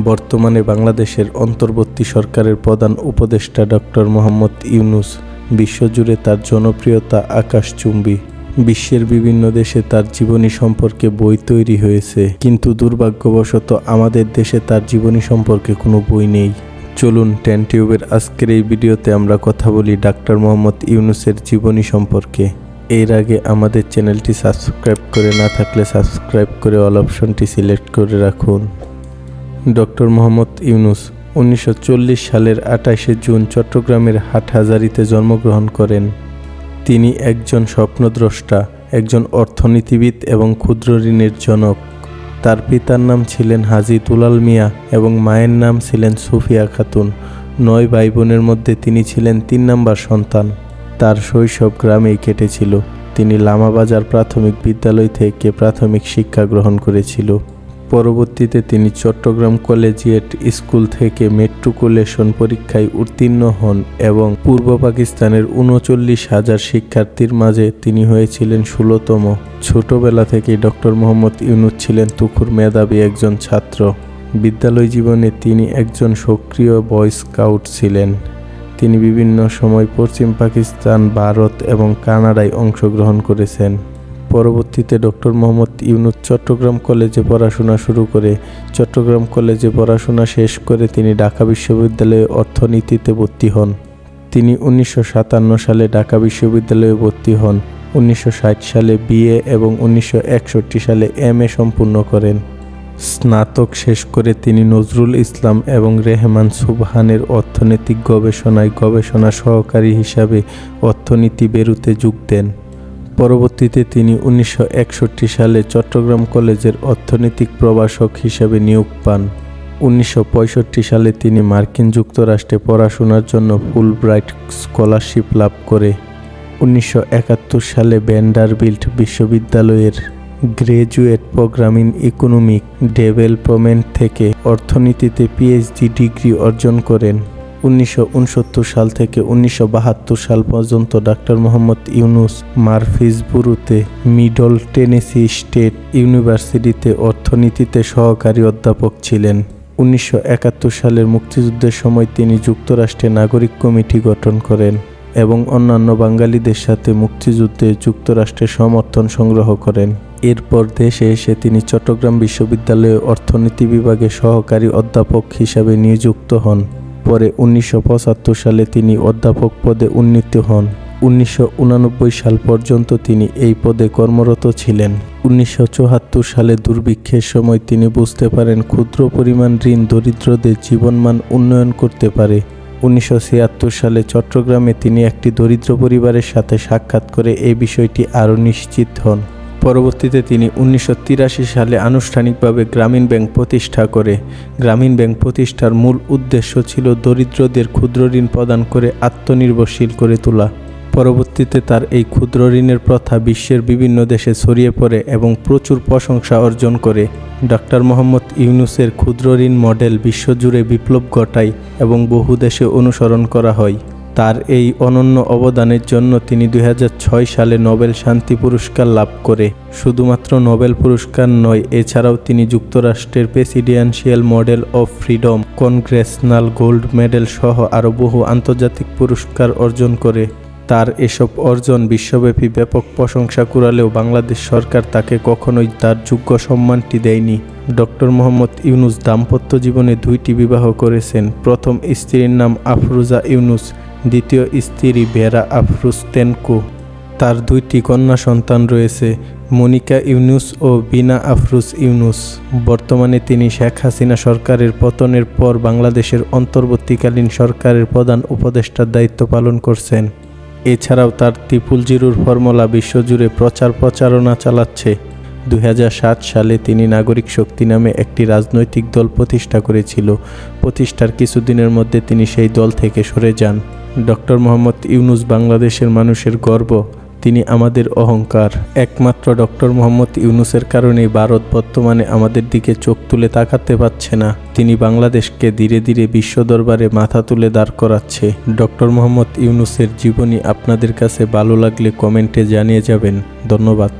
বর্তমানে বাংলাদেশের অন্তর্বর্তী সরকারের প্রধান উপদেষ্টা ডক্টর মোহাম্মদ ইউনূস বিশ্বজুড়ে তার জনপ্রিয়তা আকাশচুম্বী। বিশ্বের বিভিন্ন দেশে তার জীবনী সম্পর্কে বই তৈরি হয়েছে, কিন্তু দুর্ভাগ্যবশত আমাদের দেশে তার জীবনী সম্পর্কে কোনো বই নেই। চলুন টেনটিউবের আজকের এই ভিডিওতে আমরা কথা বলি ডক্টর মোহাম্মদ ইউনূসের জীবনী সম্পর্কে। এর আগে আমাদের চ্যানেলটি সাবস্ক্রাইব করে না থাকলে সাবস্ক্রাইব করে অল অপশনটি সিলেক্ট করে রাখুন। ডক্টর মোহাম্মদ ইউনূস 1940 সালের 28শে জুন চট্টগ্রামের হাটহাজারীতে জন্মগ্রহণ করেন। তিনি একজন স্বপ্নদ্রষ্টা, একজন অর্থনীতিবিদ এবং ক্ষুদ্র ঋণের জনক। তার পিতার নাম ছিলেন হাজী দুলাল মিয়া এবং মায়ের নাম ছিলেন সুফিয়া খাতুন। 9 ভাই বোনের মধ্যে তিনি ছিলেন 3 নম্বর সন্তান। তার শৈশব গ্রামেই কেটেছিল। তিনি লামাবাজার প্রাথমিক বিদ্যালয় থেকে প্রাথমিক শিক্ষা গ্রহণ করেছিল। পরবর্তীতে তিনি চট্টগ্রাম কলেজিয়েট স্কুল থেকে মেট্রিকুলেশন পরীক্ষায় উত্তীর্ণ হন এবং পূর্ব পাকিস্তানের 39,000 শিক্ষার্থীর মাঝে তিনি হয়েছিলেন 16তম। ছোটবেলা থেকেই ডক্টর মোহাম্মদ ইউনূস ছিলেন তুখুর মেধাবী একজন ছাত্র। বিদ্যালয় জীবনে তিনি একজন সক্রিয় বয় স্কাউট ছিলেন। তিনি বিভিন্ন সময় পশ্চিম পাকিস্তান, ভারত এবং কানাডায় অংশগ্রহণ করেছেন। পরবর্তীতে ডক্টর মোহাম্মদ ইউনূস চট্টগ্রাম কলেজে পড়াশোনা শুরু করে চট্টগ্রাম কলেজে পড়াশোনা শেষ করে তিনি ঢাকা বিশ্ববিদ্যালয়ে অর্থনীতিতে ভর্তি হন। তিনি 1957 সালে ঢাকা বিশ্ববিদ্যালয়ে ভর্তি হন। 1960 সালে বিএ এবং 1961 সালে এমএ সম্পূর্ণ করেন। স্নাতক শেষ করে তিনি নজরুল ইসলাম এবং রেহমান সুবহানের অর্থনৈতিক গবেষণায় গবেষণা সহকারী হিসাবে অর্থনীতি ব্যুরোতে যোগ দেন। পরবর্তীতে তিনি 1961 সালে চট্টগ্রাম কলেজের অর্থনৈতিক প্রভাষক হিসেবে নিয়োগ পান। 1965 সালে তিনি মার্কিন যুক্তরাষ্ট্রে পড়াশোনার জন্য ফুলব্রাইট স্কলারশিপ লাভ করে। 1971 সালে ভ্যান্ডারবিল্ট বিশ্ববিদ্যালয়ের graduate program in economic development থেকে অর্থনীতিতে পিএইচডি ডিগ্রি অর্জন করেন। 1969 সাল থেকে 1972 সাল পর্যন্ত ডক্টর মোহাম্মদ ইউনূস মারফিসবুরুতে মিডল টেনেসি স্টেট ইউনিভার্সিটিতে অর্থনীতিতে সহকারী অধ্যাপক ছিলেন। 1971 সালের মুক্তিযুদ্ধের সময় তিনি যুক্তরাষ্ট্রে নাগরিক কমিটি গঠন করেন এবং অন্যান্য বাঙালিদের সাথে মুক্তিযুদ্ধে যুক্তরাষ্ট্রের সমর্থন সংগ্রহ করেন। এরপর দেশে এসে তিনি চট্টগ্রাম বিশ্ববিদ্যালয়ে অর্থনীতি বিভাগে সহকারী অধ্যাপক হিসাবে নিযুক্ত হন। পরে 1975 সালে তিনি অধ্যাপক পদে উন্নীত হন। 1989 সাল পর্যন্ত তিনি এই পদে কর্মরত ছিলেন। 1974 সালে দুর্ভিক্ষের সময় তিনি বুঝতে পারেন ক্ষুদ্র পরিমাণ ঋণ দরিদ্রদের জীবনমান উন্নয়ন করতে পারে। 1976 সালে চট্টগ্রামে তিনি একটি দরিদ্র পরিবারের সাথে সাক্ষাৎ করে এই বিষয়টি আরও নিশ্চিত হন। পরবর্তীতে তিনি 1983 সালে আনুষ্ঠানিকভাবে গ্রামীণ ব্যাংক প্রতিষ্ঠা করে। গ্রামীণ ব্যাংক প্রতিষ্ঠার মূল উদ্দেশ্য ছিল দরিদ্রদের ক্ষুদ্র ঋণ প্রদান করে আত্মনির্ভরশীল করে তোলা। পরবর্তীতে তার এই ক্ষুদ্র ঋণের প্রথা বিশ্বের বিভিন্ন দেশে ছড়িয়ে পড়ে এবং প্রচুর প্রশংসা অর্জন করে। ডক্টর মোহাম্মদ ইউনূসের ক্ষুদ্র ঋণ মডেল বিশ্বজুড়ে বিপ্লব ঘটায় এবং বহু দেশে অনুসরণ করা হয়। তার এই অনন্য অবদানের জন্য তিনি 2006 সালে নোবেল শান্তি পুরস্কার লাভ করে। শুধুমাত্র নোবেল পুরস্কার নয়, এছাড়াও তিনি যুক্তরাষ্ট্রের presidential model of freedom, congressional gold medal সহ আরও বহু আন্তর্জাতিক পুরস্কার অর্জন করে। তার এসব অর্জন বিশ্বব্যাপী ব্যাপক প্রশংসা কুড়ালেও বাংলাদেশ সরকার তাকে কখনোই তার যোগ্য সম্মানটি দেয়নি। ডক্টর মোহাম্মদ ইউনূস দাম্পত্য জীবনে 2টি বিবাহ করেছেন। প্রথম স্ত্রীর নাম আফরোজা ইউনূস, দ্বিতীয় স্ত্রী ভেরা আফরোজ তেনকু। তার 2টি কন্যা সন্তান রয়েছে, মনিকা ইউনূস ও বিনা আফরোজ ইউনূস। বর্তমানে তিনি শেখ হাসিনা সরকারের পতনের পর বাংলাদেশের অন্তর্বর্তীকালীন সরকারের প্রধান উপদেষ্টার দায়িত্ব পালন করছেন। এছাড়াও তার 000 ফর্মুলা বিশ্বজুড়ে প্রচারণা চালাচ্ছে। 2007 সালে তিনি নাগরিক শক্তি নামে একটি রাজনৈতিক দল প্রতিষ্ঠা করেছিল। প্রতিষ্ঠার কিছুদিনের মধ্যে তিনি সেই দল থেকে সরে যান। ডক্টর মোহাম্মদ ইউনূস বাংলাদেশের মানুষের গর্ব, তিনি আমাদের অহংকার। একমাত্র ডক্টর মোহাম্মদ ইউনূসের কারণেই ভারত বর্তমানে আমাদের দিকে চোখ তুলে তাকাতে পারছে না। তিনি বাংলাদেশকে ধীরে ধীরে বিশ্ব দরবারে মাথা তুলে দাঁড় করাচ্ছে। ডক্টর মোহাম্মদ ইউনূসের জীবনী আপনাদের কাছে ভালো লাগলে কমেন্টে জানিয়ে যাবেন। ধন্যবাদ।